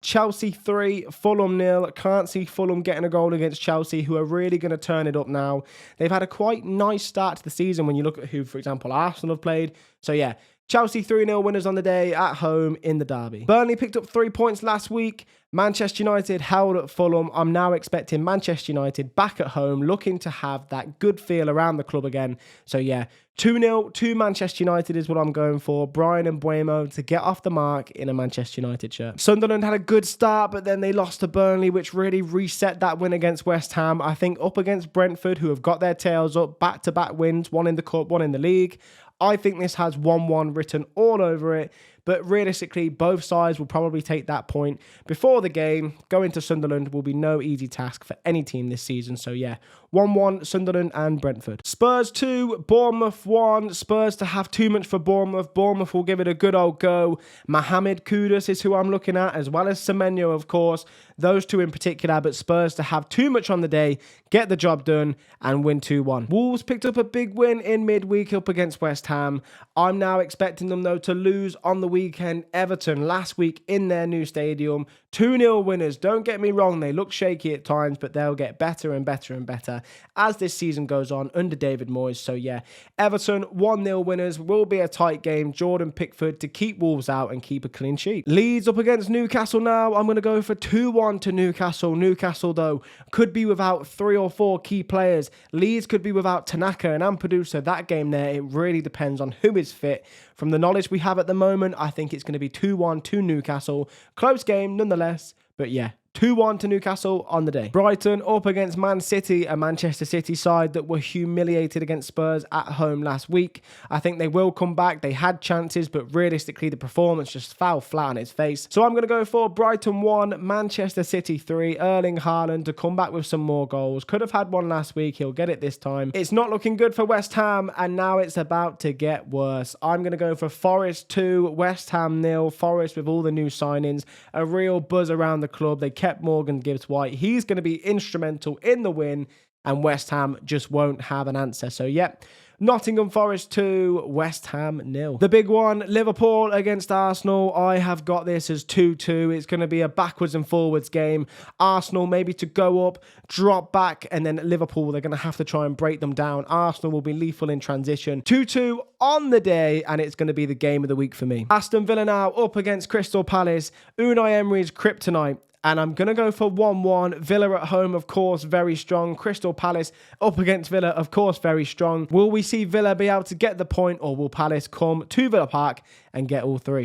Chelsea 3, Fulham 0. Can't see Fulham getting a goal against Chelsea, who are really going to turn it up now. They've had a quite nice start to the season when you look at who, for example, Arsenal have played. So yeah, Chelsea 3-0 winners on the day at home in the derby. Burnley picked up 3 points last week. Manchester United held at Fulham. I'm now expecting Manchester United back at home, looking to have that good feel around the club again. So yeah, 2-0 to Manchester United is what I'm going for. Brian and Buemo to get off the mark in a Manchester United shirt. Sunderland had a good start, but then they lost to Burnley, which really reset that win against West Ham. I think up against Brentford, who have got their tails up, back-to-back wins, one in the cup, one in the league. I think this has 1-1 written all over it, but realistically, both sides will probably take that point before the game. Going to Sunderland will be no easy task for any team this season. So yeah, 1-1 Sunderland and Brentford. Spurs 2, Bournemouth 1. Spurs to have too much for Bournemouth. Bournemouth will give it a good old go. Mohamed Kudus is who I'm looking at, as well as Semenyo, of course. Those two in particular, but Spurs to have too much on the day, get the job done, and win 2-1. Wolves picked up a big win in midweek up against West Ham. I'm now expecting them, though, to lose on the weekend. Everton last week in their new stadium. 2-0 winners. Don't get me wrong, they look shaky at times, but they'll get better and better and better as this season goes on under David Moyes. So yeah, Everton 1-0 winners. Will be a tight game. Jordan Pickford to keep Wolves out and keep a clean sheet. Leeds up against Newcastle now. I'm going to go for 2-1 to Newcastle. Newcastle, though, could be without 3 or 4 key players. Leeds could be without Tanaka and Ampadu, so that game there, it really depends on who is fit. From the knowledge we have at the moment, I think it's going to be 2-1 to Newcastle. Close game nonetheless, but yeah, 2-1 to Newcastle on the day. Brighton up against Man City, a Manchester City side that were humiliated against Spurs at home last week. I think they will come back. They had chances, but realistically, the performance just fell flat on its face. So I'm going to go for Brighton 1, Manchester City 3. Erling Haaland to come back with some more goals. Could have had one last week. He'll get it this time. It's not looking good for West Ham, and now it's about to get worse. I'm going to go for Forest 2, West Ham 0. Forest with all the new signings. A real buzz around the club. They kept Morgan Gibbs-White. He's going to be instrumental in the win, and West Ham just won't have an answer. So, yep. Nottingham Forest 2, West Ham 0. The big one, Liverpool against Arsenal. I have got this as 2-2. It's going to be a backwards and forwards game. Arsenal maybe to go up, drop back, and then Liverpool, they're going to have to try and break them down. Arsenal will be lethal in transition. 2-2 on the day, and it's going to be the game of the week for me. Aston Villa now up against Crystal Palace. Unai Emery's kryptonite. And I'm going to go for 1-1. Villa at home, of course, very strong. Crystal Palace up against Villa, of course, very strong. Will we see Villa be able to get the point, or will Palace come to Villa Park and get all 3?